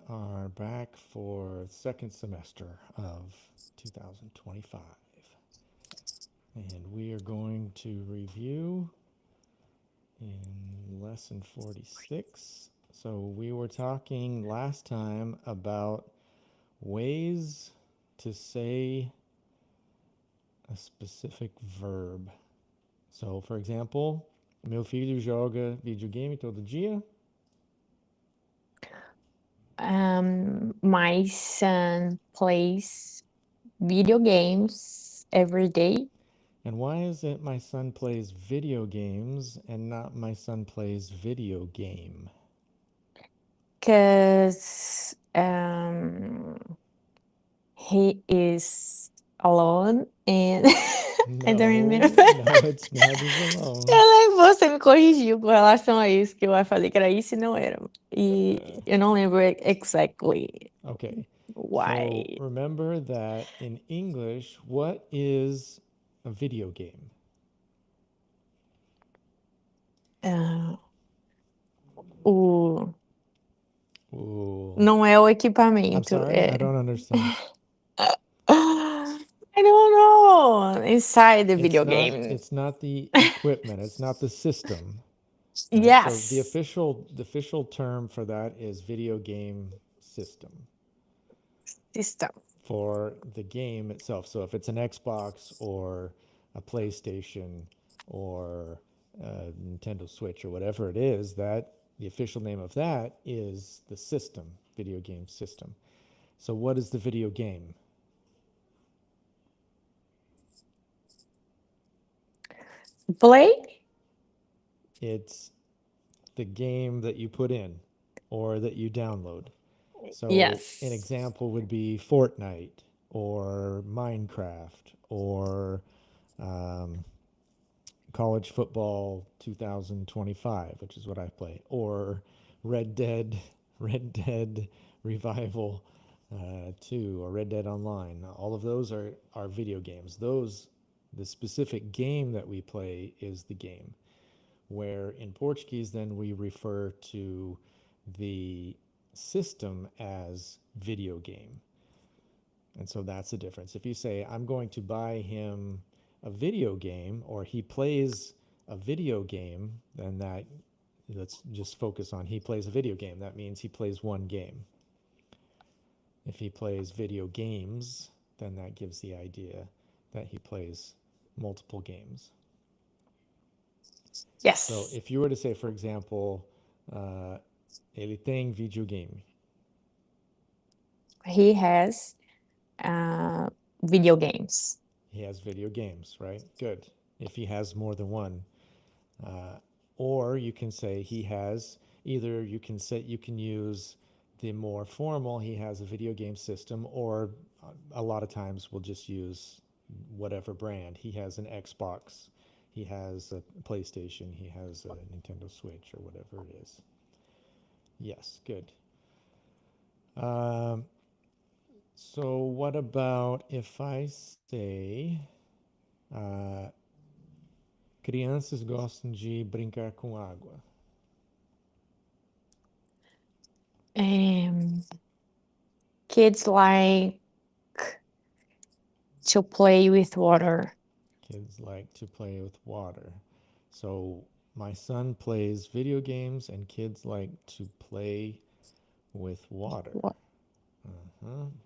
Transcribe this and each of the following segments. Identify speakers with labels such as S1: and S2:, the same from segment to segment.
S1: are back for second semester of 2025. And we are going to review in lesson 46. So we were talking last time about ways to say a specific verb. So, for example, meu filho joga videogame todo dia.
S2: My son plays video games every day
S1: And why is it my son plays video games and not my son plays video game?
S2: because he is alone and I don't remember.
S1: No, no, it's not he's alone.
S2: Eu lembro, você me corrigiu com relação a isso, que eu falei que era isso e não era. E
S1: Uh,
S2: eu não lembro exactly
S1: okay, so
S2: why.
S1: remember that in English, what is a video game?
S2: Ah, o,
S1: Ooh,
S2: não é o
S1: I'm
S2: equipamento,
S1: sorry, I
S2: é.
S1: don't understand.
S2: I don't know. Inside the
S1: It's
S2: video
S1: not
S2: game.
S1: it's not the equipment, it's not the system, right? So
S2: Yes.
S1: the official term for that is video game system
S2: System.
S1: for the game itself. So if it's an Xbox or a PlayStation or a Nintendo Switch or whatever it is, that the official name of that is the system, video game system. So what is the video game?
S2: Play?
S1: It's the game that you put in or that you download. So an
S2: Yes.
S1: example would be Fortnite or Minecraft or um, College Football 2025, which is what I play, or Red Dead, Red Dead Revival 2, or Red Dead Online. All of those are video games. The specific game that we play is the game. Where in Portuguese, then we refer to the system as video game. And so that's the difference. If you say, I'm going to buy him a video game, or he plays a video game, then let's just focus on he plays a video game. That means he plays one game. If he plays video games, then that gives the idea that he plays multiple games. So
S2: Yes.
S1: if you were to say, for example, uh, ele tem videogame,
S2: He has uh, video games.
S1: he has video games, right? Good. If he has more than one, uh, or you can say he has either you can use the more formal he has a video game system, or a lot of times we'll just use whatever brand he has an Xbox, he has a PlayStation, he has a Nintendo Switch or whatever it is. Yes, good. Um, so what about if I say uh, crianças gostam de brincar com água?
S2: Um, Kids like to play with water.
S1: Kids like to play with water. So my son plays video games and kids like to play with water.
S2: Wa-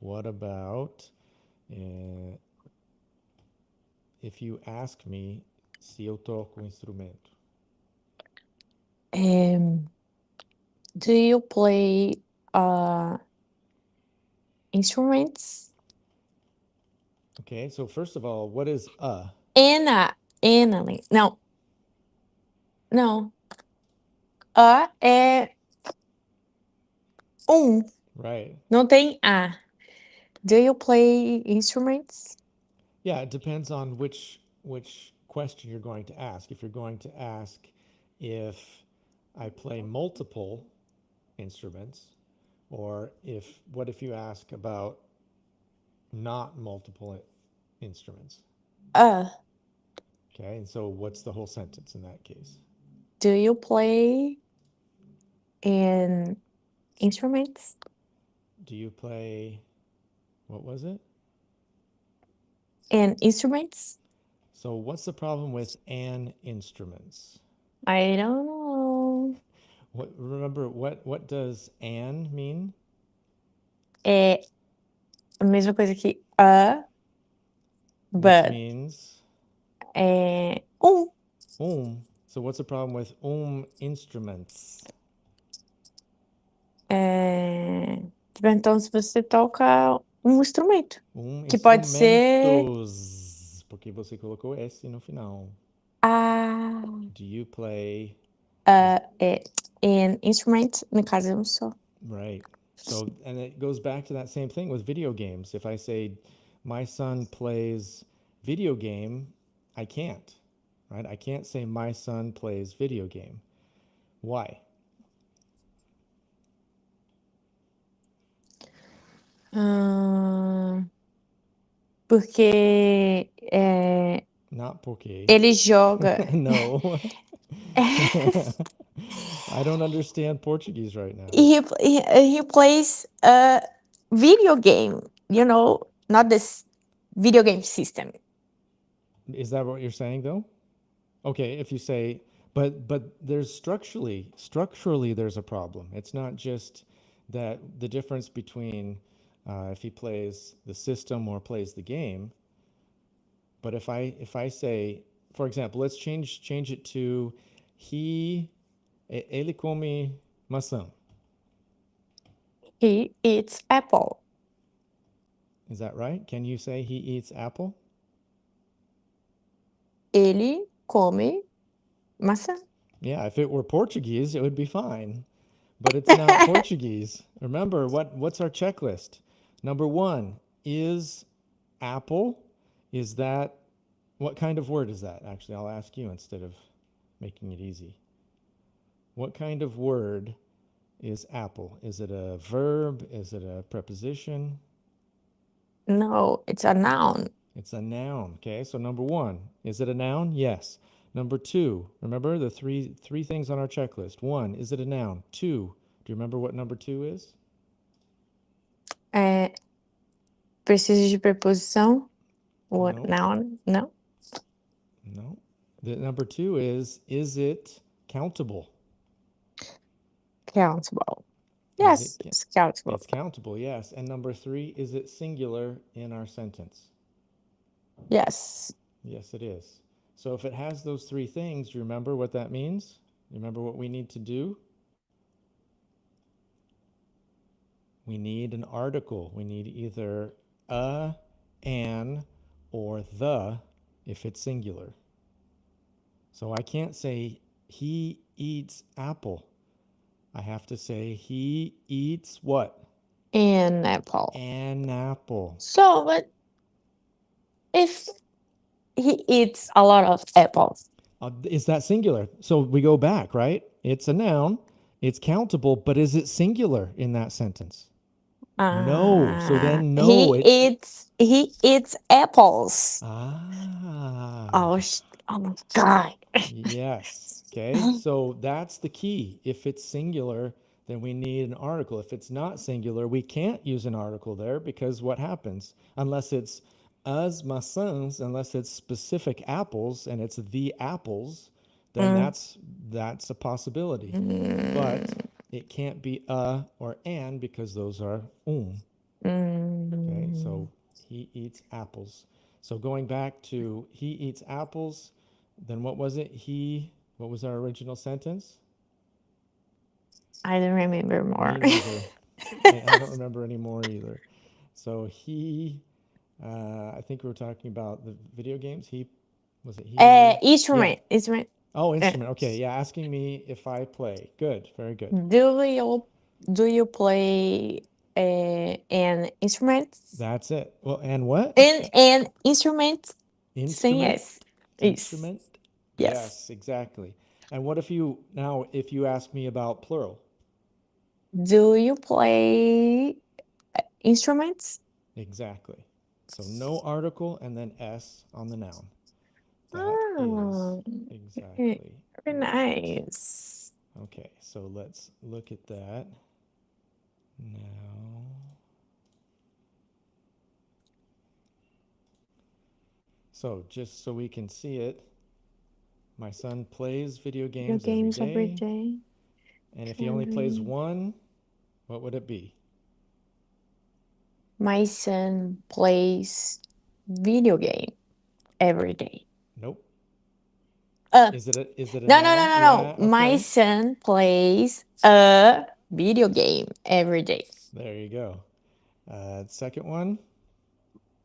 S1: What about uh, if you ask me se eu toco um instrumento?
S2: Um, do you play uh, instruments?
S1: Okay, so first of all, what is
S2: Anna, Anna, não, não. A é um,
S1: Right.
S2: não tem A. Do you play instruments?
S1: Yeah, it depends on which question you're going to ask. If you're going to ask if I play multiple instruments, or if what if you ask about not multiple instruments?
S2: Uh,
S1: Okay, and so what's the whole sentence in that case?
S2: do you play in instruments?
S1: Do you play, what was it?
S2: And instruments?
S1: So what's the problem with an instruments?
S2: I don't know.
S1: Remember what does an mean?
S2: É a mesma coisa que
S1: Which
S2: but
S1: means
S2: é
S1: So what's the problem with instruments?
S2: Perguntando se você toca um instrumento, que pode ser
S1: Instrumentos. Porque você colocou S no final.
S2: ah,
S1: Do you play?
S2: an instrument, no caso é um só.
S1: Right. So, and it goes back to that same thing with video games. If I say my son plays video game, I can't, right? I can't say my son plays video game. Why?
S2: Porque
S1: Not porque.
S2: ele joga.
S1: No. I don't understand Portuguese right now.
S2: He plays a video game, not this video game system.
S1: Is that what you're saying though? Okay, if you say but there's structurally there's a problem. It's not just that the difference between if he plays the system or plays the game, but if I say, for example, let's change it to ele come maçã.
S2: He eats apple.
S1: Is that right? Can you say he eats apple?
S2: Ele come maçã.
S1: Yeah, if it were Portuguese, it would be fine. But it's not Portuguese. Remember, what's our checklist? Number 1, is apple, is that, what kind of word is that? Actually, I'll ask you instead of making it easy. What kind of word is apple? Is it a verb? Is it a preposition?
S2: No, it's a noun.
S1: It's a noun. Okay, so number 1, is it a noun? Yes. Number 2, remember the three things on our checklist. 1, is it a noun? 2, do you remember what number 2 is?
S2: Precisa de preposição? Or
S1: No.
S2: noun? No.
S1: No. The number 2 is it countable?
S2: Countable.
S1: Is
S2: Yes,
S1: it
S2: it's countable.
S1: It's countable, yes. And number 3, is it singular in our sentence?
S2: Yes.
S1: Yes, it is. So if it has those 3 things, do you remember what that means? You remember what we need to do? We need an article. We need either a, an, or the if it's singular. So I can't say he eats apple. I have to say he eats what?
S2: An apple.
S1: An apple.
S2: So, but if he eats a lot of apples.
S1: Is that singular? So we go back, right? It's a noun. It's countable, but is it singular in that sentence? No. So then no.
S2: He eats apples.
S1: Ah.
S2: Oh my God.
S1: Yes. Okay. So that's the key. If it's singular, then we need an article. If it's not singular, we can't use an article there because what happens? Unless it's as maçãs, unless it's specific apples and it's the apples, then that's a possibility. But it can't be a or an because those are Okay, so he eats apples. So going back to he eats apples, then what was it? What was our original sentence?
S2: I don't remember more.
S1: Me neither. I don't remember anymore either. So I think we were talking about the video games.
S2: Instrument.
S1: Yeah.
S2: Instrument.
S1: Oh, instrument. Okay, yeah, asking me if I play. Good, very good.
S2: Do you play an instrument?
S1: That's it. Well, and what?
S2: An instrument? Say
S1: Instrument?
S2: yes.
S1: Instrument?
S2: Yes.
S1: Exactly. And what if you ask me about plural?
S2: Do you play instruments?
S1: Exactly. So no article and then S on the noun.
S2: Oh,
S1: That is exactly.
S2: very
S1: right.
S2: nice.
S1: Okay, so let's look at that now. So just so we can see it, my son plays video
S2: Video
S1: games every
S2: games every
S1: day.
S2: day.
S1: And if he only plays
S2: Children.
S1: one, what would it be?
S2: My son plays video game every day.
S1: Nope.
S2: Uh,
S1: Is it a
S2: no, no, no,
S1: noun?
S2: no,
S1: Yeah,
S2: no. My
S1: okay.
S2: son plays a video game every day.
S1: There you go. Second one,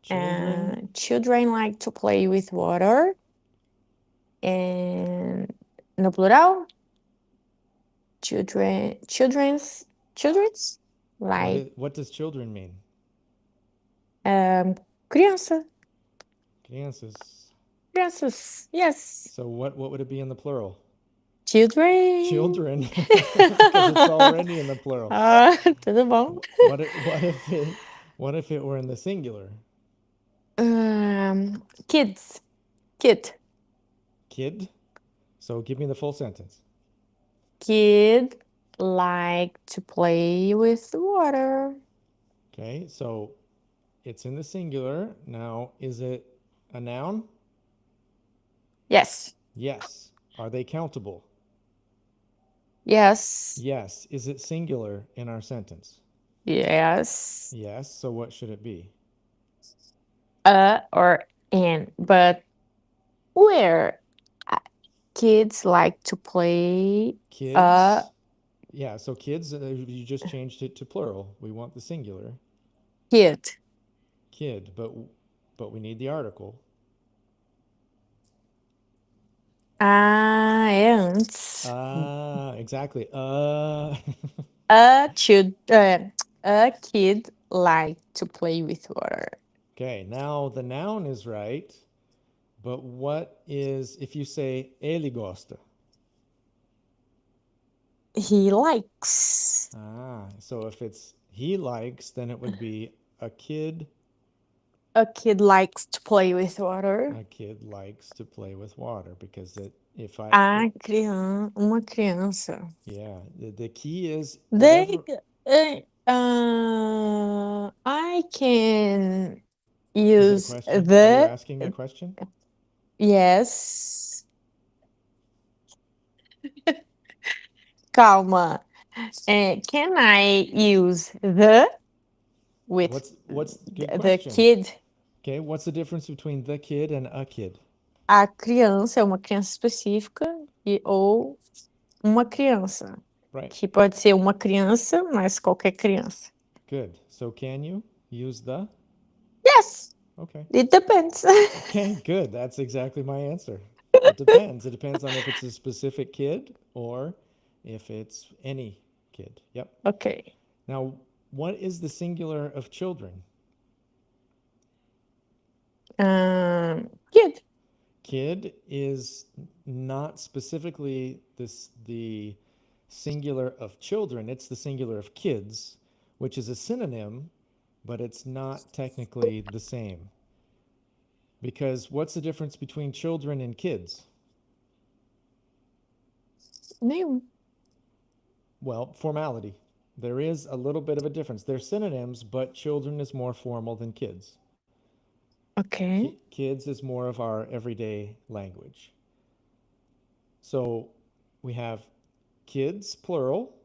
S1: children.
S2: Children like to play with water. And no plural, children's like
S1: What does children mean?
S2: criança,
S1: Crianças.
S2: crianças, yes,
S1: So what would it be in the plural?
S2: children.
S1: Children, because it's already in the plural.
S2: Tudo bom.
S1: What if it were in the singular?
S2: Kids, kid,
S1: Kid. So give me the full sentence.
S2: kid like to play with water.
S1: Okay, so it's in the singular. Now, is it a noun?
S2: Yes,
S1: Yes. Are they countable?
S2: yes,
S1: Yes. Is it singular in our sentence?
S2: yes.
S1: Yes. So what should it be?
S2: Or an, but where kids like to play
S1: Kids. Yeah, so kids, you just changed it to plural. We want the singular.
S2: kid.
S1: Kid, but we need the article.
S2: Ants.
S1: Exactly.
S2: A kid like to play with water.
S1: Okay, now the noun is right, but what is if you say ele gosta?
S2: He likes.
S1: So if it's he likes, then it would be a kid.
S2: A kid likes to play with water.
S1: A kid likes to play with water because if I
S2: Uma criança.
S1: yeah, the key is
S2: They
S1: whatever.
S2: I can
S1: Is it a
S2: use
S1: question? Are you
S2: the
S1: asking a question?
S2: yes. Calma. Can I use the with
S1: What's good
S2: the
S1: question?
S2: kid?
S1: Okay, what's the difference between the kid and a kid?
S2: A criança é uma criança específica ou uma criança.
S1: Right.
S2: Que pode ser uma criança, mas qualquer criança.
S1: Good. So can you use the?
S2: Yes.
S1: Okay.
S2: It depends.
S1: Okay, good. That's exactly my answer. It depends. It depends on if it's a specific kid or if it's any kid. Yep.
S2: Okay.
S1: Now, what is the singular of children?
S2: Kid.
S1: Kid is not specifically the singular of children. It's the singular of kids, which is a synonym, but it's not technically the same. Because what's the difference between children and kids?
S2: Nenhum.
S1: Well, formality. There is a little bit of a difference. They're synonyms, but children is more formal than kids.
S2: Okay.
S1: Kids is more of our everyday language. So we have kids plural,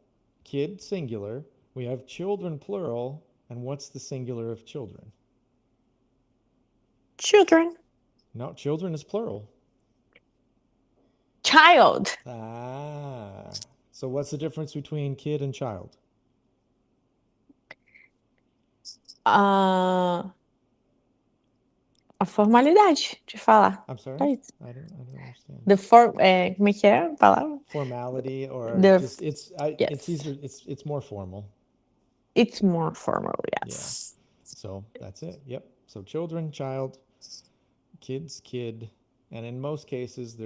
S1: kid singular. We have children plural. And what's the singular of children?
S2: Children.
S1: No, children is plural.
S2: Child.
S1: So what's the difference between kid and child?
S2: A formalidade de falar.
S1: I'm sorry?
S2: É isso.
S1: I don't understand.
S2: Como é que é a palavra?
S1: Formality or
S2: yes.
S1: it's easier, it's more formal.
S2: It's more formal, yes.
S1: Yeah. So that's it. Yep. So children, child, kids, kid, and in most cases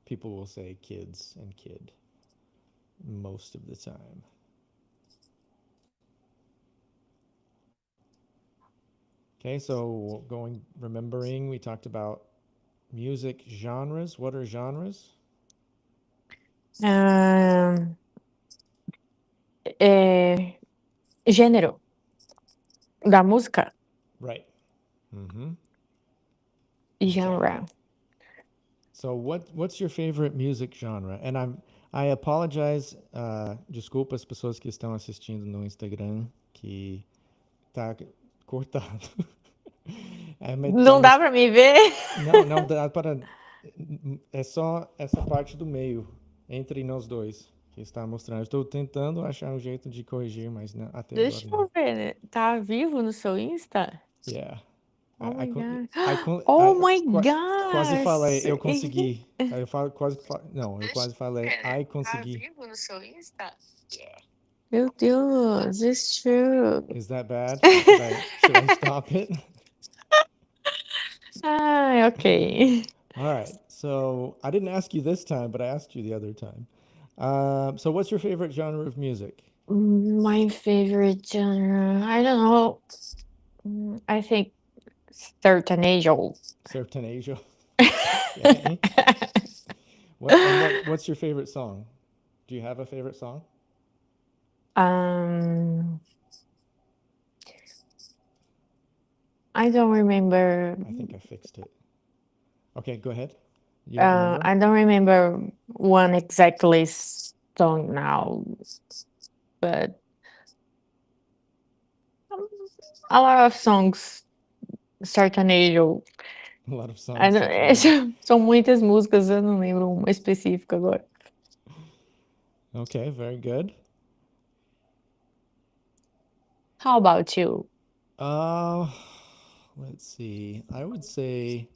S1: people will say kids and kid most of the time. Okay, so remembering, we talked about music genres. What are genres?
S2: Gênero da música.
S1: Right. Mm-hmm.
S2: genre.
S1: So what's your favorite music genre? And I apologize, desculpa as pessoas que estão assistindo no Instagram que tá cortado. Tá
S2: Não dá pra me ver?
S1: não dá para. É só essa parte do meio, entre nós dois, que está mostrando. Estou tentando achar um jeito de corrigir, mas até agora
S2: Deixa
S1: não.
S2: eu ver, né? Tá vivo no seu Insta?
S1: Yeah.
S2: Oh
S1: I, I,
S2: my
S1: con-
S2: God.
S1: I, con-
S2: Oh
S1: I,
S2: my
S1: qua- Quase falei,
S2: gosh!
S1: eu consegui. Aí eu falo, não, eu quase falei, ai,
S2: Tá
S1: consegui.
S2: vivo no seu Insta? Meu Deus, it's true.
S1: Is that bad? Should I stop it?
S2: Ai, ok.
S1: All right. So I didn't ask you this time, but I asked you the other time. So what's your favorite genre of music?
S2: My favorite genre, I don't know. I think sertanejo.
S1: Sertanejo. Okay. What's your favorite song? Do you have a favorite song?
S2: I don't remember.
S1: I think I fixed it. Okay, go ahead. You don't remember?
S2: I don't remember one exactly song now, but a lot of songs sertanejo.
S1: A lot of
S2: I
S1: songs.
S2: don't,
S1: Sertanejo.
S2: são muitas músicas, eu não lembro uma específica agora.
S1: Okay, very good.
S2: How about you?
S1: Let's see. I would say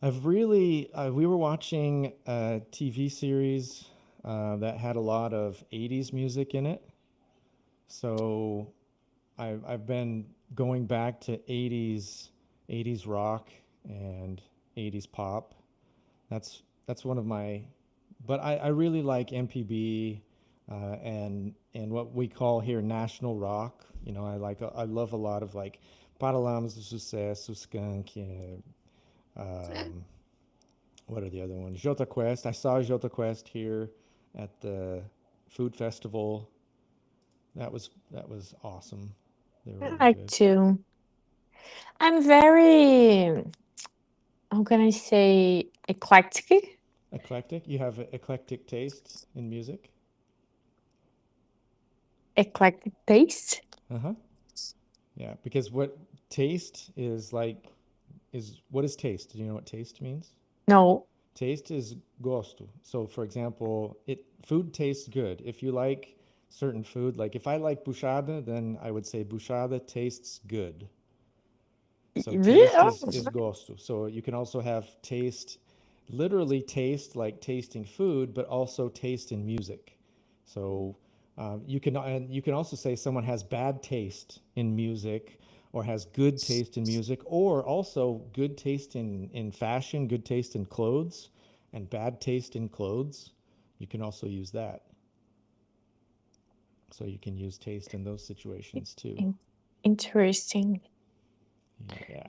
S1: we were watching a TV series that had a lot of 80s music in it. So I've been going back to 80s rock and 80s pop. That's one of my, but I really like MPB and what we call here national rock. You know, I love a lot of like Paralamas do Sucesso, Skunk, what are the other ones? Jota Quest. I saw Jota Quest here at the food festival. That was awesome. They were
S2: I
S1: really
S2: like
S1: good.
S2: to. I'm very, how can I say, eclectic?
S1: Eclectic. You have eclectic taste in music.
S2: Eclectic taste?
S1: Uh-huh. Yeah, because what taste is like is what is taste? Do you know what taste means?
S2: No.
S1: Taste is gosto. So for example, food tastes good. If you like certain food, like if I like buchada, then I would say buchada tastes good. So taste is gosto. So you can also have taste, literally taste like tasting food, but also taste in music. So you can also say someone has bad taste in music, or has good taste in music, or also good taste in fashion, good taste in clothes, and bad taste in clothes. You can also use that. So you can use taste in those situations too.
S2: Interesting.
S1: Yeah,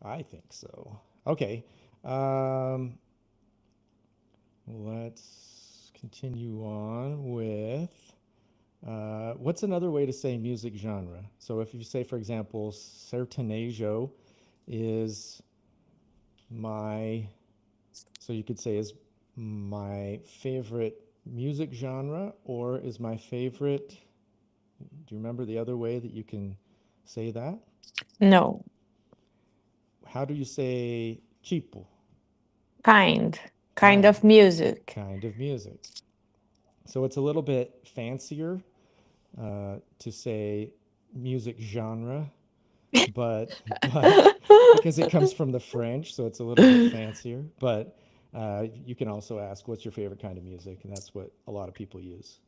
S1: I think so. Okay. Um, let's continue on with what's another way to say music genre? So if you say, for example, sertanejo is my, so you could say is my favorite music genre, or is my favorite, do you remember the other way that you can say that?
S2: No.
S1: How do you say tipo?
S2: Kind of music.
S1: Kind of music. So it's a little bit fancier to say music genre, but because it comes from the French, so it's a little bit fancier. But you can also ask, "What's your favorite kind of music?" And that's what a lot of people use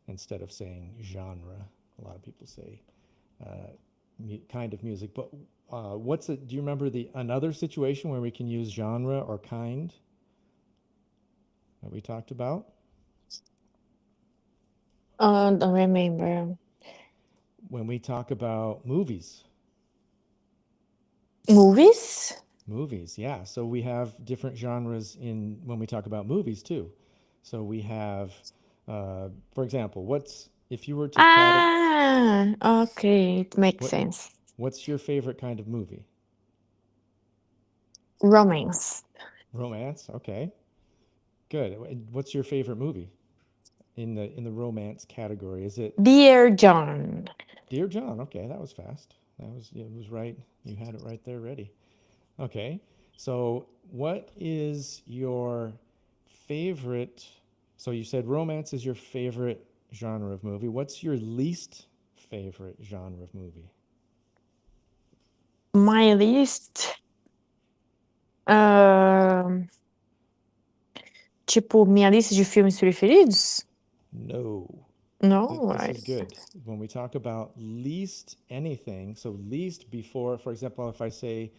S1: instead of saying genre. A lot of people say kind of music. But what's it? Do you remember another situation where we can use genre or kind that we talked about?
S2: Don't remember.
S1: When we talk about movies.
S2: Movies?
S1: Movies, yeah. So we have different genres in when we talk about movies too. So we have, for example, what's if you were to
S2: Okay, it makes
S1: what
S2: sense.
S1: what's your favorite kind of movie?
S2: Romance.
S1: Romance. Okay. Good. What's your favorite movie in the romance category? Is it
S2: Dear John.
S1: Dear John? Okay, that was fast. It was right. You had it right there ready. Okay. So, what is your favorite? So you said romance is your favorite genre of movie. What's your least favorite genre of movie?
S2: My list. ahn, tipo, minha lista de filmes preferidos?
S1: No.
S2: No,
S1: This is good. When we talk about least anything, so least before, for example, if I say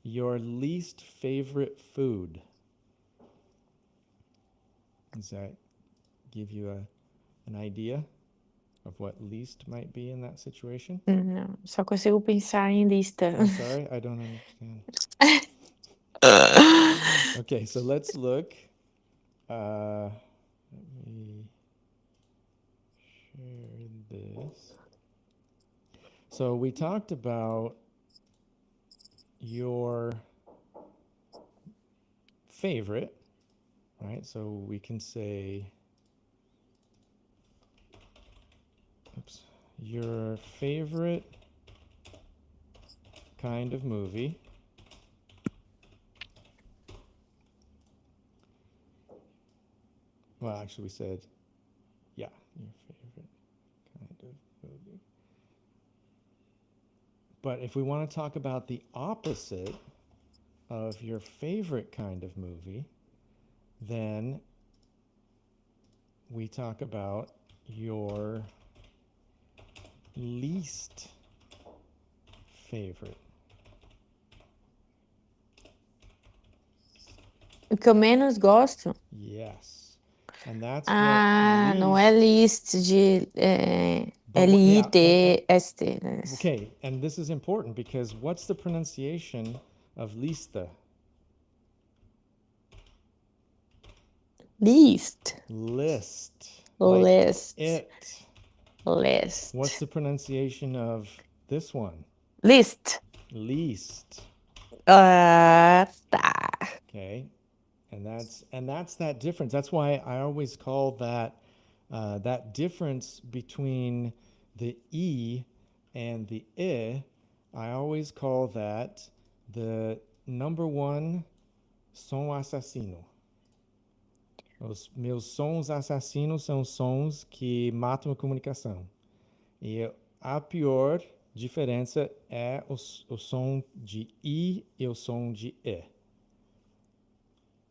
S1: your least favorite food, does that give you an idea of what least might be in that situation?
S2: não, só consigo pensar em lista.
S1: I'm sorry, I don't understand. Okay, so let's look. Let me share this. So we talked about your favorite, right? So we can say, oops, your favorite kind of movie. Well, actually, we said, yeah, your favorite kind of movie. But if we want to talk about the opposite of your favorite kind of movie, then we talk about your least favorite.
S2: O que eu menos gosto?
S1: Yes. And that's
S2: Ah,
S1: what
S2: não é
S1: least.
S2: list de
S1: Yeah,
S2: L-I-T-S-T. Né?
S1: okay, and this is important because what's the pronunciation of lista?
S2: List.
S1: List.
S2: List.
S1: Like it.
S2: List.
S1: What's the pronunciation of this one?
S2: List.
S1: Least.
S2: Ah, tá.
S1: Okay. And that's that difference. That's why I always call that that difference between the E and the I always call that the number one som assassino. Os meus sons assassinos são sons que matam a comunicação. E a pior diferença é o som de I e o som de E.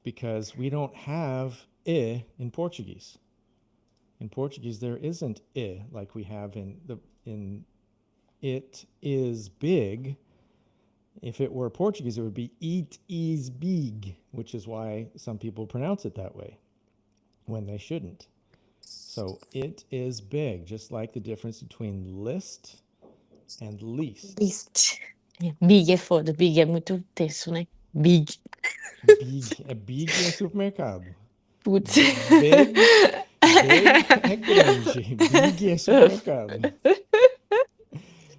S1: Because we don't have I in Portuguese. In Portuguese, there isn't I like we have in it is big. If it were Portuguese, it would be it is big, which is why some people pronounce it that way when they shouldn't. So it is big, just like the difference between list and least.
S2: List. Big é foda. Big é muito tenso, né? Big.
S1: Big é supermercado.
S2: Putz.
S1: Big é grande. Big é supermercado.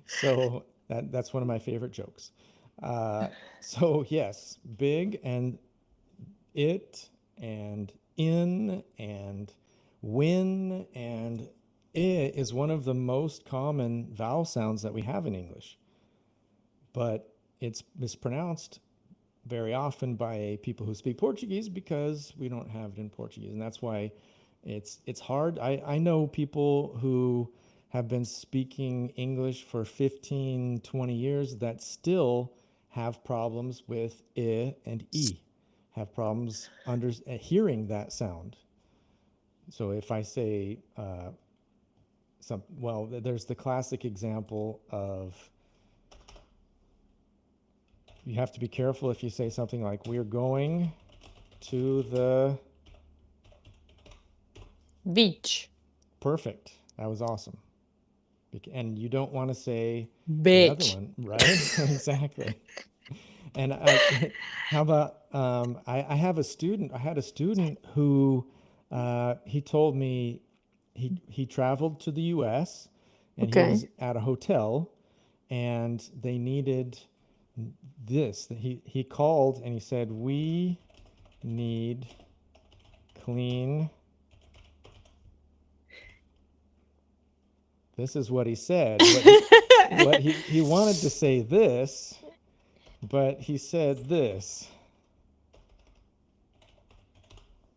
S1: So that's one of my favorite jokes. So yes, big and it and in and when and I is one of the most common vowel sounds that we have in English. But it's mispronounced very often by people who speak Portuguese because we don't have it in Portuguese. And that's why it's hard. I know people who have been speaking English for 15, 20 years that still have problems with I and E, have problems hearing that sound. So if I say, there's the classic example of you have to be careful if you say something like, we're going to the
S2: Beach.
S1: Perfect. That was awesome. And you don't want to say the other
S2: Bitch.
S1: one, right? Exactly. And how about I have a student. I had a student who he told me he traveled to the U.S. and he
S2: Okay.
S1: was at a hotel, and they needed this. He called and he said, "We need clean." This is what he said. He wanted to say this, but he said this.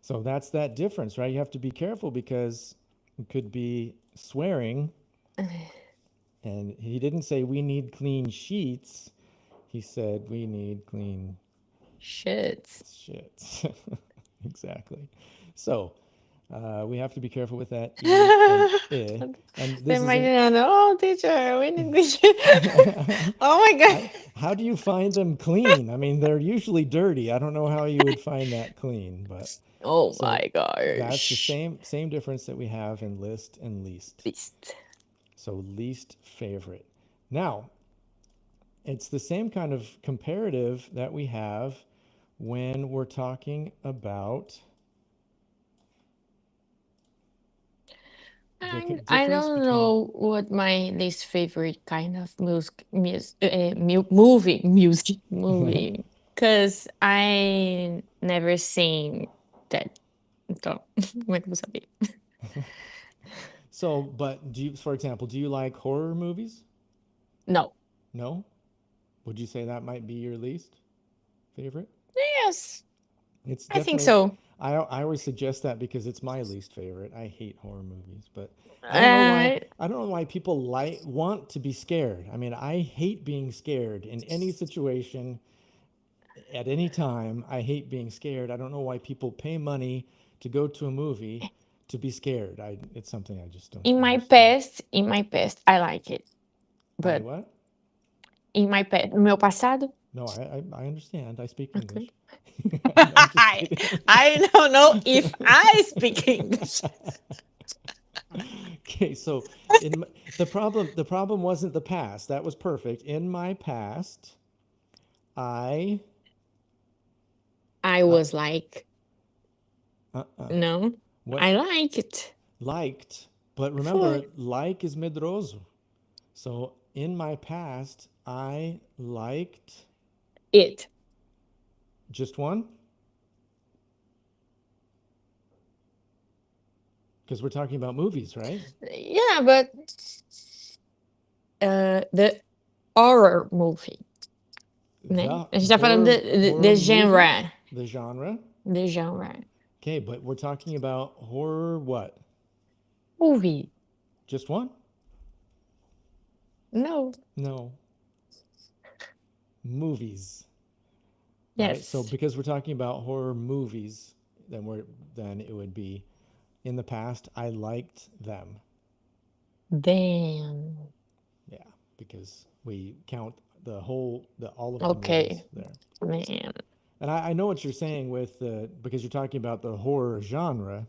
S1: So that's that difference, right? You have to be careful because it could be swearing. And he didn't say we need clean sheets. He said we need clean
S2: Shits.
S1: shits. Exactly. So we have to be careful with that E and I. And
S2: Tô
S1: this is
S2: imaginando, oh, teacher, we need this shit. Oh my God.
S1: how do you find them clean? I mean, they're usually dirty. I don't know how you would find that clean, but
S2: Oh
S1: so
S2: my
S1: that's the
S2: gosh.
S1: same difference that we have in list and least.
S2: Least.
S1: So least favorite. Now, it's the same kind of comparative that we have when we're talking about the
S2: I
S1: difference
S2: don't
S1: between
S2: know what my least favorite kind of movie, because I never seen that. Então, como é que eu vou saber?
S1: So, but do you, for example, do you like horror movies?
S2: No.
S1: No? Would you say that might be your least favorite?
S2: Yes,
S1: It's
S2: I think
S1: definitely,
S2: so.
S1: I always suggest that because it's my least favorite. I hate horror movies, but
S2: Uh,
S1: I don't know why people want to be scared. I mean, I hate being scared in any situation at any time. I hate being scared. I don't know why people pay money to go to a movie to be scared. It's something I just don't understand.
S2: in my past, I like it,
S1: I
S2: but
S1: what?
S2: in my past, no meu passado,
S1: No, I understand. I speak
S2: okay.
S1: English. I'm just kidding.
S2: I don't know if I speak English.
S1: Okay, so the problem wasn't the past. That was perfect. In my past, I
S2: I
S1: uh,
S2: was like,
S1: uh-uh.
S2: no,
S1: What
S2: I like it.
S1: liked, but remember,
S2: Foi.
S1: like is medroso. So in my past, I liked
S2: It.
S1: just one because we're talking about movies, right?
S2: Yeah, but the horror movie, né?
S1: The
S2: A gente tá falando
S1: horror
S2: de
S1: movie,
S2: genre.
S1: the genre.
S2: De genre.
S1: Okay, but we're talking about horror what?
S2: Movie.
S1: Just one?
S2: No.
S1: No, movies. Right? So
S2: Yes.
S1: because we're talking about horror movies, then it would be in the past I liked them.
S2: Damn.
S1: Yeah, because we count the all of the movies
S2: Okay.
S1: there.
S2: Man.
S1: And I know what you're saying with because you're talking about the horror genre.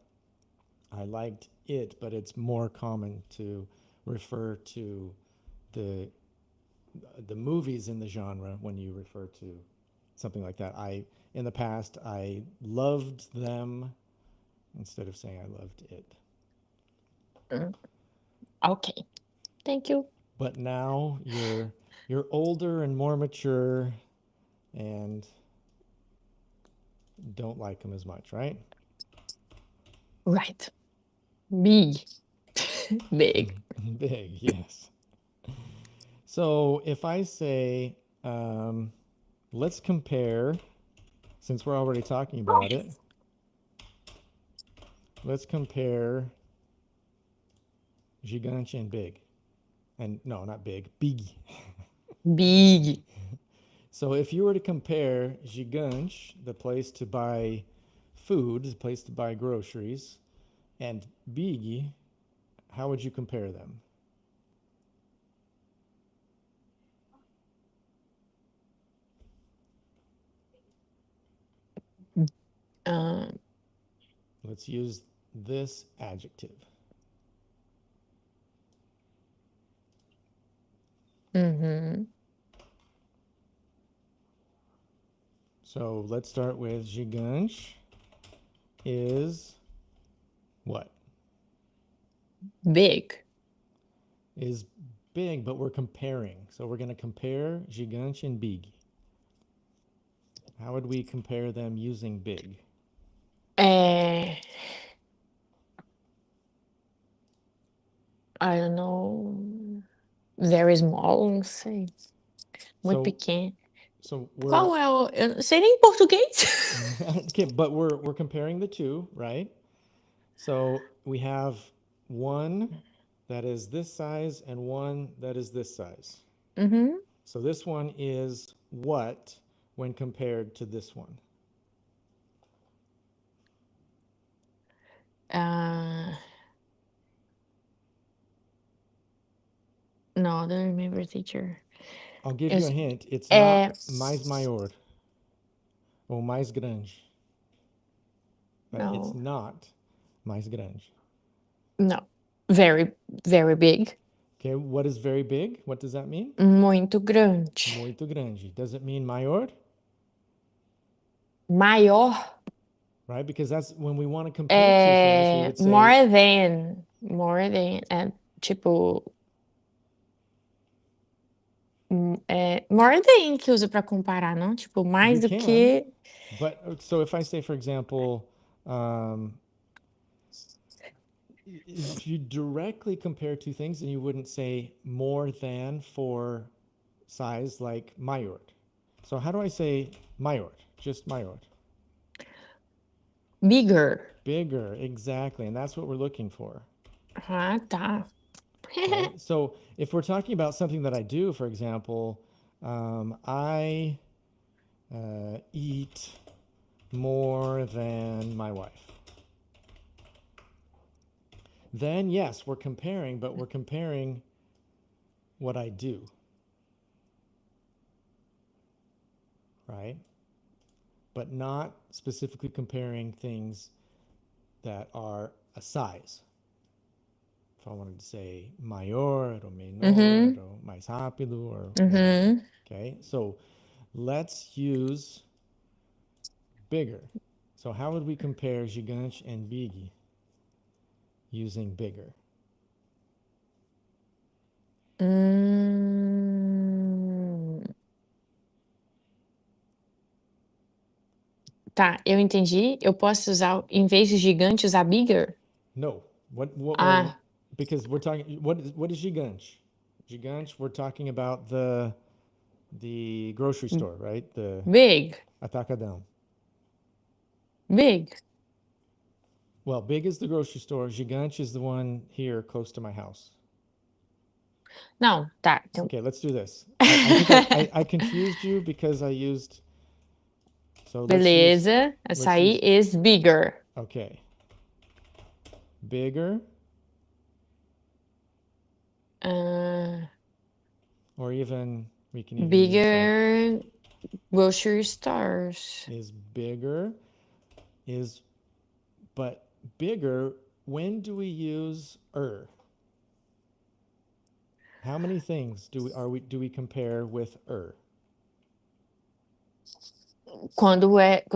S1: I liked it, but it's more common to refer to the the movies in the genre when you refer to something like that. In the past I loved them instead of saying I loved it.
S2: Mm. Okay. Thank you.
S1: But now you're older and more mature and don't like them as much, right?
S2: Right. Me. Big.
S1: Big, yes. So if I say, let's compare, since we're already talking about it, let's compare gigante and big. And no, not big, big.
S2: Big.
S1: So if you were to compare gigante, the place to buy food, the place to buy groceries, and big, how would you compare them?
S2: Um,
S1: Let's use this adjective.
S2: mm-hmm.
S1: So let's start with gigante is what?
S2: Big.
S1: Is big, but we're comparing. So we're going to compare gigante and big. How would we compare them using big?
S2: É, I don't know. Very small, não sei. Muito
S1: So
S2: pequeno.
S1: so we're
S2: Qual é o. Eu não sei nem em português.
S1: okay, but we're comparing the two, right? So we have one that is this size and one that is this size.
S2: Uhum.
S1: So this one is what when compared to this one?
S2: Ah, no, I don't remember, teacher.
S1: I'll give
S2: Eu
S1: you a
S2: s-
S1: hint. It's not
S2: É.
S1: mais maior or mais grande. It's
S2: Não,
S1: not mais grande.
S2: não. Very, very big.
S1: Okay, what is very big? What does that mean?
S2: Muito grande.
S1: Muito grande. Does it mean maior?
S2: Maior.
S1: Right? Because that's when we want to compare two things, we
S2: É.
S1: would say
S2: More than. More than. É tipo. More than que usa pra comparar, não? Tipo, mais
S1: you
S2: do
S1: can,
S2: que.
S1: but so if I say, for example, if you directly compare two things, then you wouldn't say more than for size like maior. So how do I say maior? Just maior.
S2: Bigger.
S1: Bigger, exactly. And that's what we're looking for.
S2: Ah, tá.
S1: Okay. So if we're talking about something that I do, for example, I eat more than my wife. Then, yes, we're comparing, but we're comparing what I do. Right? But not specifically comparing things that are a size. If I wanted to say maior or menor
S2: Uhum.
S1: or mais rápido or whatever.
S2: Uhum.
S1: Okay, so let's use bigger. So how would we compare gigante and big using bigger?
S2: Hum. Tá, eu entendi. Eu posso usar, em vez de gigante, usar bigger?
S1: No. What well,
S2: Ah,
S1: because we're talking what is gigante? Gigante, we're talking about the grocery store, right? The
S2: big.
S1: atacadão.
S2: Big.
S1: Well, big is the grocery store. Gigante is the one here close to my house.
S2: Não, tá. Então.
S1: Okay, let's do this. I think I confused you because I used. So
S2: Beleza. Essa aí is bigger.
S1: Okay. Bigger or even we can even use
S2: bigger grocery stores.
S1: is bigger is but bigger when do we use How many things do we compare with
S2: Quando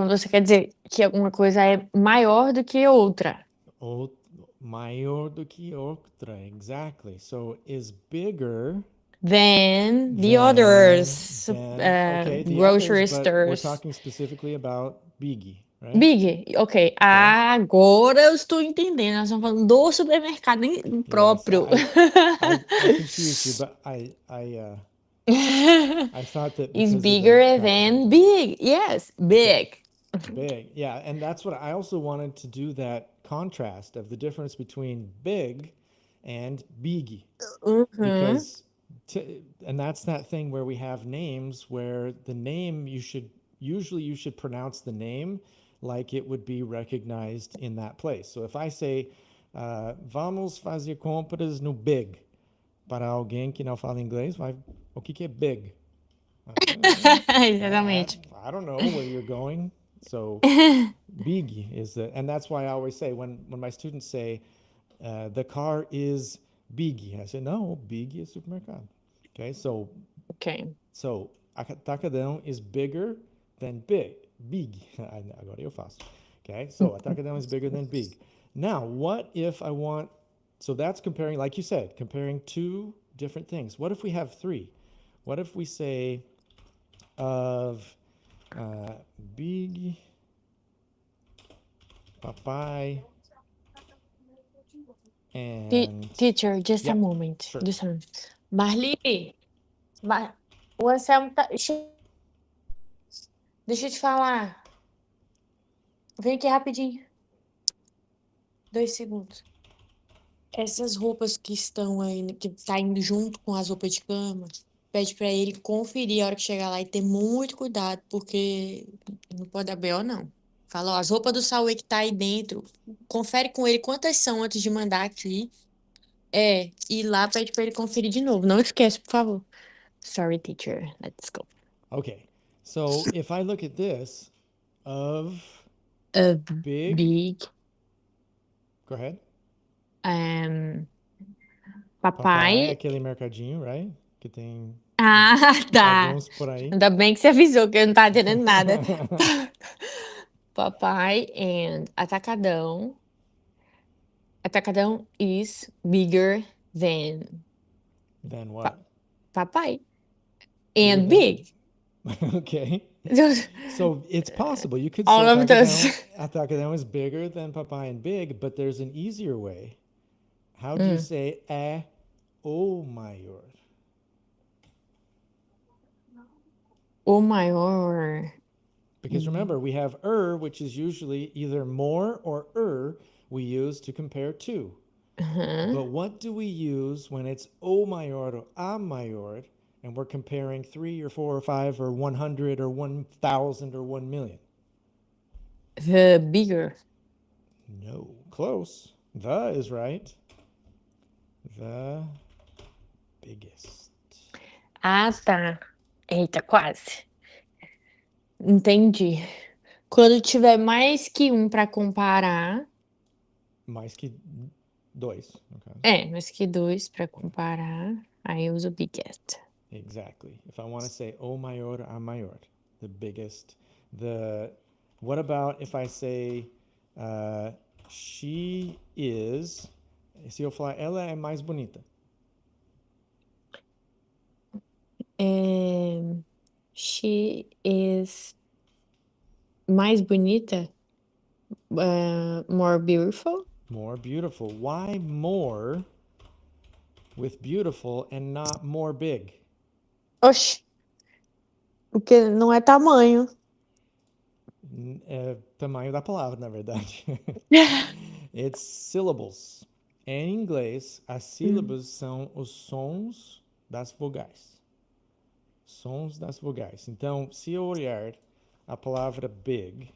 S2: você quer dizer que alguma coisa é maior do que outra.
S1: Ou maior do que outra, exactly. So is bigger
S2: Than the
S1: than
S2: others
S1: okay, the
S2: grocery
S1: others, but we're
S2: stores.
S1: talking specifically about big, right?
S2: Big, ok. Agora eu estou entendendo. Nós estamos falando do supermercado próprio.
S1: I confused you, but I thought that
S2: Is
S1: because
S2: bigger
S1: of the
S2: than big. Yes, big.
S1: big, yeah, and that's what I also wanted to do, that contrast of the difference between big and big, because and that's that thing where we have names where the name you should pronounce the name like it would be recognized in that place. So if I say vamos fazer compras no big, para alguém que não fala inglês, vai, o que é big?
S2: Exatamente.
S1: I don't know where you're going. So big is the, and that's why I always say when my students say the car is big, I say no, big is supermercado. Okay, so
S2: Ok.
S1: so atacadão is bigger than big. Agora eu faço. Okay, so atacadão is bigger than big. Now, what if I want? So that's comparing, like you said, comparing two different things. What if we have three? What if we say of Big, papai, and
S2: Teacher, just a
S1: yep,
S2: moment.
S1: sure.
S2: Just a moment. Marli, o Anselmo tá. Deixa eu te falar. Vem aqui rapidinho. 2 segundos. Essas roupas que estão aí, que tá indo junto com as roupas de cama, pede pra ele conferir a hora que chegar lá e ter muito cuidado, porque não pode dar BO, não. Fala, ó, as roupas do Sauê que tá aí dentro, confere com ele quantas são antes de mandar aqui. E lá pede pra ele conferir de novo. Não esquece, por favor. Sorry, teacher. Let's go.
S1: Okay, so if I look at this, of big,
S2: Big.
S1: go ahead. Papai é
S2: Papai.
S1: aquele mercadinho, right? Que tem
S2: Ah, tá.
S1: alguns por aí.
S2: Ainda bem que você avisou que eu não tava entendendo nada. Papai and Atacadão. Atacadão is bigger than
S1: Then what?
S2: papai.
S1: Bigger
S2: And
S1: than.
S2: big.
S1: Okay. So it's possible. You could say
S2: All of those.
S1: Atacadão is bigger than papai and big, but there's an easier way. How do you
S2: Mm.
S1: say é o maior?
S2: O maior.
S1: Because remember, we have which is usually either more or we use to compare to. But what do we use when it's o maior or a maior, and we're comparing 3 or 4 or 5 or 100 or 1,000 or 1,000,000?
S2: The bigger.
S1: No, close. The is right. The biggest.
S2: Ah, tá. Eita, quase. Entendi. Quando tiver mais que um para comparar.
S1: Mais que dois, no caso.
S2: Mais que dois para comparar. Aí eu uso biggest.
S1: Exactly. If I want to say o maior, a maior, the biggest. What about if I say she is? Se eu falar ela é mais bonita.
S2: She is mais bonita. More beautiful.
S1: More beautiful. Why more with beautiful and not more big?
S2: Oxi. Porque não é tamanho.
S1: É tamanho da palavra, na verdade. It's syllables. Em inglês, as sílabas são os sons das vogais. Sons das vogais. Então, se eu olhar a palavra big,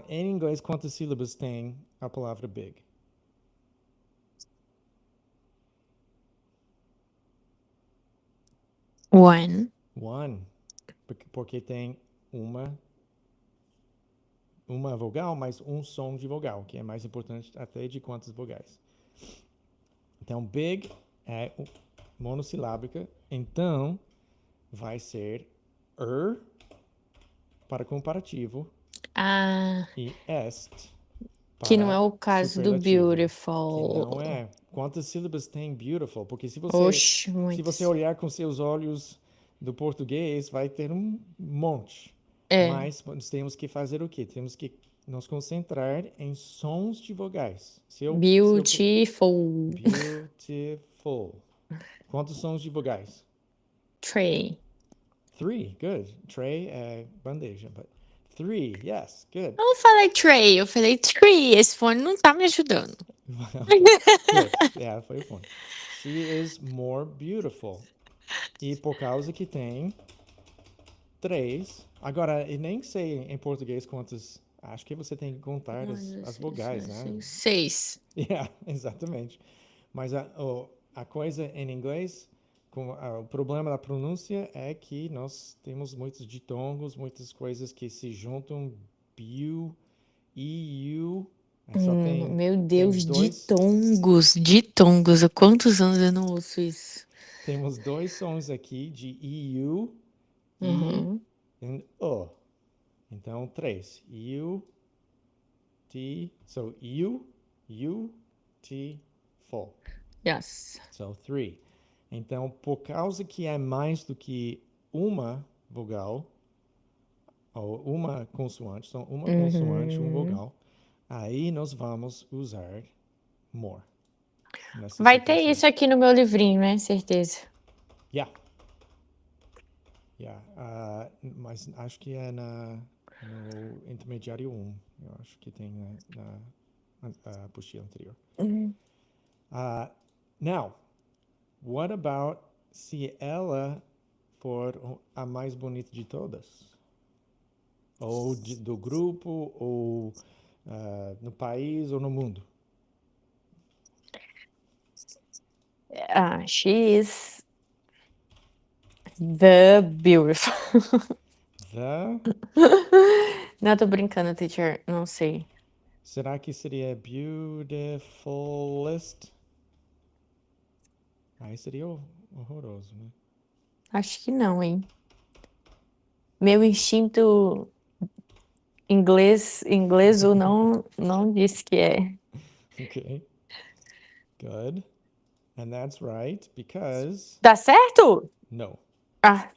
S1: em inglês, quantas sílabas tem a palavra big?
S2: One.
S1: Porque tem uma vogal, mais um som de vogal, que é mais importante até de quantas vogais. Então, big é monossilábica, então vai ser para comparativo e est
S2: Que não é
S1: para
S2: o caso do
S1: superlativo. Que
S2: beautiful.
S1: não é. Quantas sílabas tem beautiful? Porque se
S2: Oxi,
S1: se
S2: muitas.
S1: você olhar com seus olhos do português, vai ter um monte. Mas nós temos que fazer o quê? Temos que nos concentrar em sons de vogais.
S2: Beautiful.
S1: Beautiful. Quantos sons de vogais?
S2: Tray.
S1: 3, good. Tray é bandeja, but 3, yes, good.
S2: Eu não falei tray, eu falei tree. Esse fone não tá me ajudando.
S1: Good. Yeah, foi o fone. She is more beautiful. E por causa que tem 3. Agora, eu nem sei em português quantas. Acho que você tem que contar as vogais, né?
S2: 6.
S1: Yeah, exatamente. Mas a coisa em inglês, o problema da pronúncia é que nós temos muitos ditongos, muitas coisas que se juntam. Biu, iu. Só tem.
S2: Meu Deus,
S1: tem dois,
S2: ditongos. Há quantos anos eu não ouço isso?
S1: Temos dois sons aqui de iu,
S2: Uhum.
S1: e o. Então, 3. You, T. So, you, T, full.
S2: Yes.
S1: So, 3. Então, por causa que é mais do que uma vogal, ou uma consoante, são uma consoante, um
S2: Uhum.
S1: vogal. Aí nós vamos usar more nessa
S2: Vai ter
S1: situação.
S2: isso aqui no meu livrinho, né? Certeza.
S1: Yeah. Yeah. Mas acho que é no intermediário 1. Eu acho que tem na apostila anterior.
S2: Uhum.
S1: Now, what about se ela for a mais bonita de todas? Ou do grupo, ou no país, ou no mundo?
S2: She is the beautiful.
S1: The.
S2: Não, tô brincando, teacher. Não sei.
S1: Será que seria beautifulest? Aí seria horroroso, né?
S2: Acho que não, hein? Meu instinto inglês ou não disse que é.
S1: Okay, good. And that's right, because.
S2: Tá certo?
S1: No.
S2: Ah.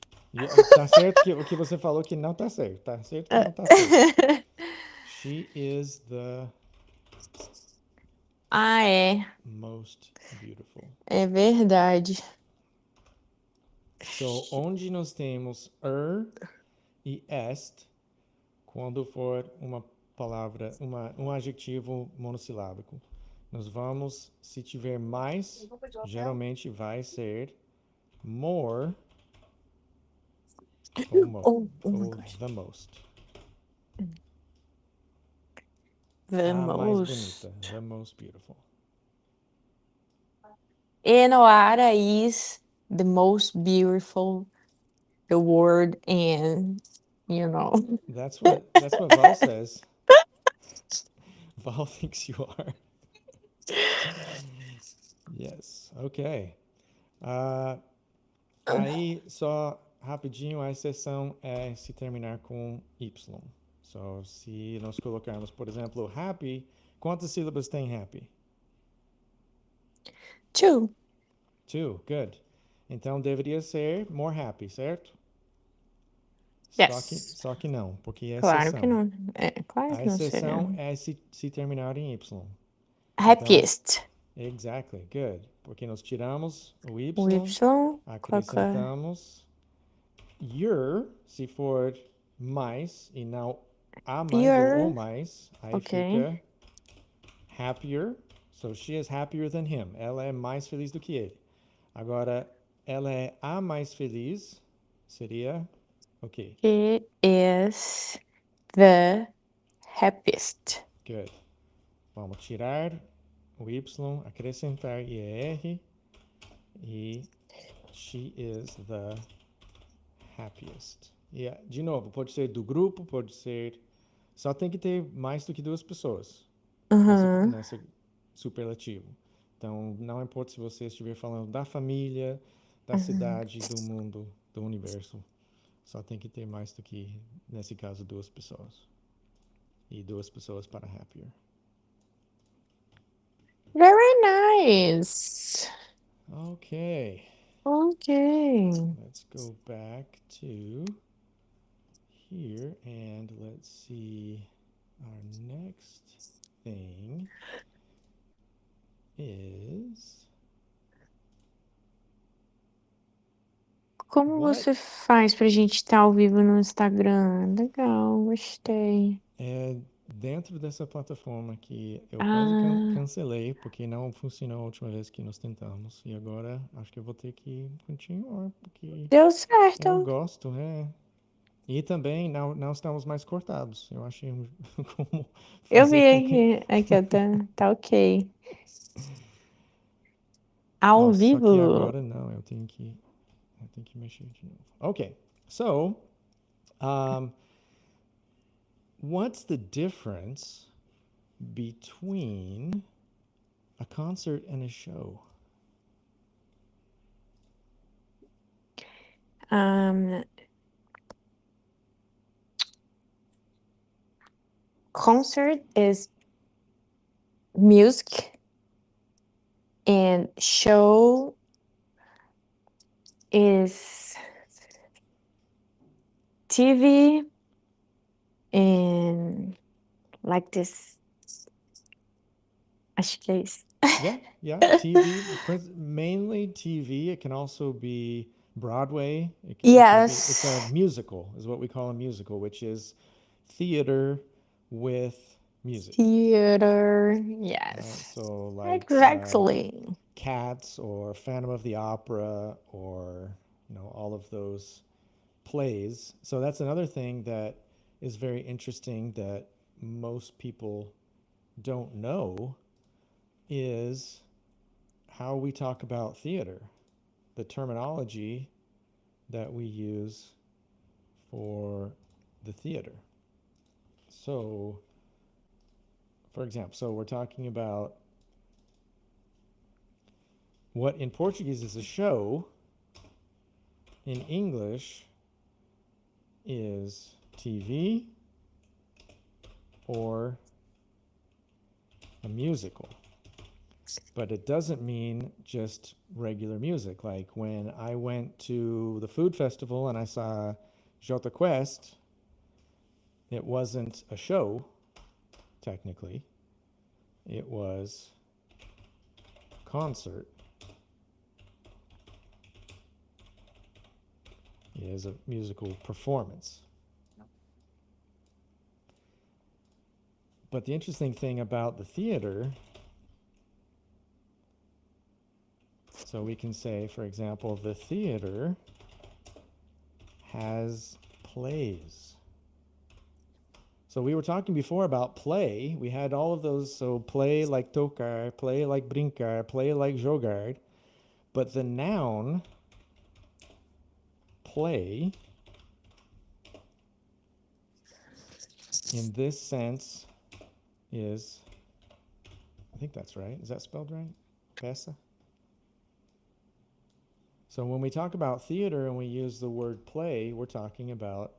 S1: Tá certo que o que você falou que não tá certo. Tá certo que não tá certo. She is the
S2: Ah, é.
S1: most beautiful.
S2: É verdade.
S1: So, onde nós temos e est, quando for uma palavra, um adjetivo monossilábico, nós vamos, se tiver mais, geralmente vai ser more ou
S2: Oh my
S1: ou
S2: gosh.
S1: the most.
S2: The
S1: A mais
S2: most.
S1: bonita, the most beautiful.
S2: Enoara is the most beautiful the world and you know.
S1: That's what Val says. Val thinks you are. Yes, ok. Aí, só rapidinho, a exceção é se terminar com Y. So, se nós colocarmos, por exemplo, happy, quantas sílabas tem happy?
S2: 2.
S1: 2, good. Então deveria ser more happy, certo?
S2: Yes.
S1: Só que não, porque é
S2: Claro que
S1: exceção.
S2: não. É, claro
S1: A
S2: que não seria.
S1: exceção é se terminar em Y. Então,
S2: Happiest.
S1: exactly, good. Porque nós tiramos o Y,
S2: O Y, coloca
S1: acrescentamos your, se for mais e não a mais ou o
S2: pure.
S1: mais, aí
S2: Ok.
S1: fica happier. So she is happier than him. Ela é mais feliz do que ele. Agora, ela é a mais feliz, seria o quê?
S2: She is the happiest.
S1: Good. Vamos tirar o Y, acrescentar IR e she is the happiest. E, de novo, pode ser do grupo, pode ser. Só tem que ter mais do que duas pessoas
S2: Uhum.
S1: nessa superlativo. Então, não importa se você estiver falando da família, da cidade, do mundo, do universo. Só tem que ter mais do que, nesse caso, duas pessoas. E duas pessoas para happier.
S2: Very nice.
S1: Okay.
S2: Ok.
S1: Let's go back to here and let's see. Our next thing is
S2: Como
S1: what?
S2: você faz pra gente estar ao vivo no Instagram? Legal, gostei.
S1: É dentro dessa plataforma que eu quase
S2: Ah,
S1: cancelei porque não funcionou a última vez que nós tentamos. E agora acho que eu vou ter que continuar porque
S2: deu
S1: eu
S2: certo.
S1: gosto, né? E também não estamos mais cortados. Eu achei como
S2: Eu
S1: fazer
S2: vi
S1: com que.
S2: aqui, ó, tá ok. Ao
S1: Nossa, só que
S2: vivo.
S1: agora não, eu tenho que mexer de novo. Ok, so what's the difference between a concert and a show?
S2: Concert is music and show is TV And like this, acho que é isso.
S1: Yeah, yeah. TV, mainly TV. It can also be Broadway. It can be, it's a
S2: Yes,
S1: musical, is what we call a musical, which is theater with music,
S2: theater.
S1: right?
S2: Yes,
S1: So, like
S2: exactly.
S1: Cats or Phantom of the Opera or, all of those plays. So, that's another thing that is very interesting that most people don't know is how we talk about theater, the terminology that we use for the theater. So, for example, so we're talking about what in Portuguese is a show, in English is TV or a musical. But it doesn't mean just regular music. Like when I went to the food festival and I saw Jota Quest, it wasn't a show, technically. It was a concert. It is a musical performance. But the interesting thing about the theater, so we can say, for example, the theater has plays. So we were talking before about play. We had all of those. So play like tocar, play like brincar, play like jogar. But the noun play in this sense is, I think that's right. Is that spelled right? Peça? So when we talk about theater and we use the word play, we're talking about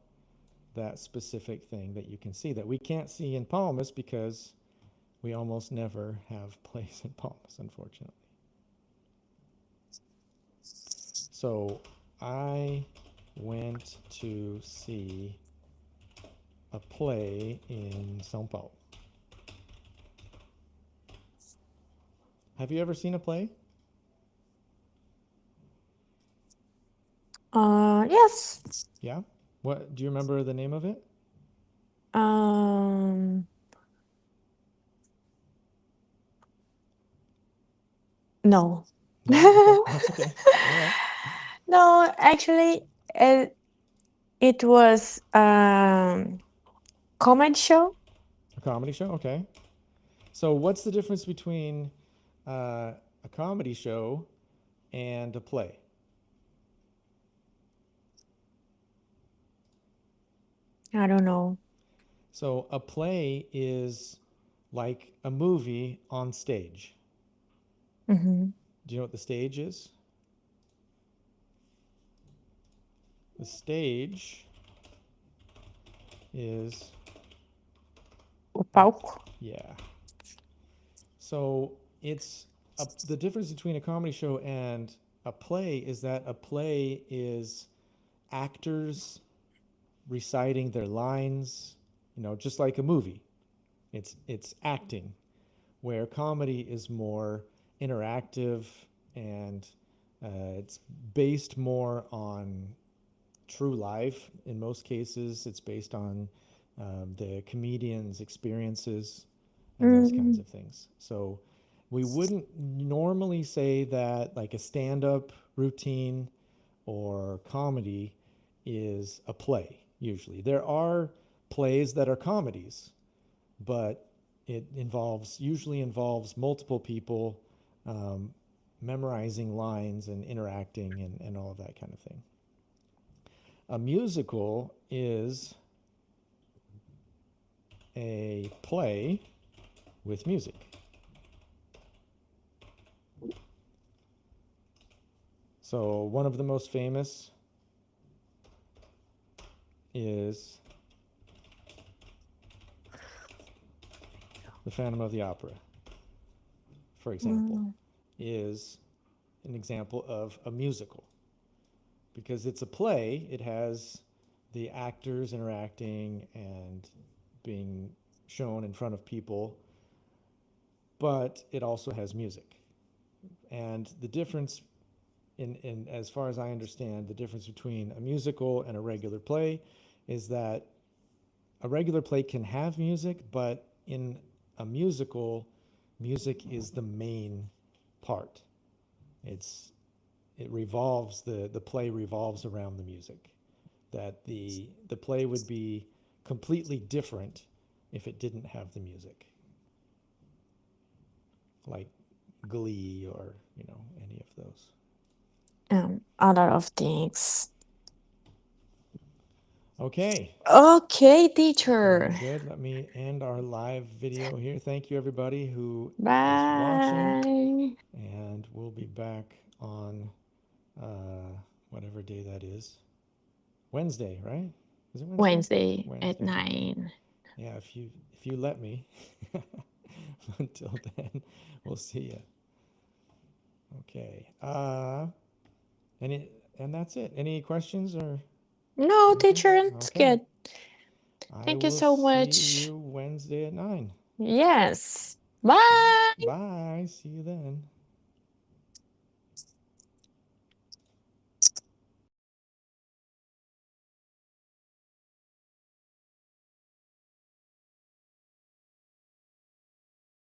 S1: that specific thing that you can see that we can't see in Palmas because we almost never have plays in Palmas, unfortunately. So I went to see a play in São Paulo. Have you ever seen a play?
S2: Yes.
S1: Yeah. What do you remember the name of it?
S2: Um, no.
S1: No. Okay, that's okay. All right.
S2: No, actually, it was comedy show.
S1: A comedy show. Okay. So what's the difference between a comedy show and a play?
S2: I don't know.
S1: So a play is like a movie on stage.
S2: Uhum.
S1: Do you know what the stage is? The stage is,
S2: O palco.
S1: yeah. So it's the difference between a comedy show and a play is that a play is actors reciting their lines, just like a movie. It's acting, where comedy is more interactive and it's based more on true life. In most cases, it's based on the comedian's experiences and those kinds
S2: Hum.
S1: of things. So we wouldn't normally say that like a stand-up routine or comedy is a play. Usually there are plays that are comedies, but it usually involves multiple people um, memorizing lines and interacting and all of that kind of thing. A musical is a play with music. So one of the most famous is The Phantom of the Opera, for example,
S2: Hum.
S1: is an example of a musical because it's a play. It has the actors interacting and being shown in front of people, but it also has music. And the difference in as far as I understand, the difference between a musical and a regular play is that a regular play can have music, but in a musical, music is the main part. It's the play revolves around the music. That the play would be completely different if it didn't have the music. Like Glee or, any of those.
S2: A lot of things.
S1: Okay.
S2: Okay,
S1: Very
S2: teacher.
S1: good. Let me end our live video here. Thank you everybody who is watching,
S2: Bye.
S1: and we'll be back on whatever day that is. Wednesday, right? Is it Wednesday?
S2: Wednesday at 9.
S1: Yeah, if you let me. Until then, we'll see you. Okay. And that's it. Any questions or
S2: No,
S1: anything?
S2: teacher, it's
S1: Okay.
S2: good.
S1: I
S2: Thank you
S1: will
S2: so
S1: see
S2: much.
S1: you Wednesday at 9.
S2: Yes. Bye.
S1: Bye. See you then.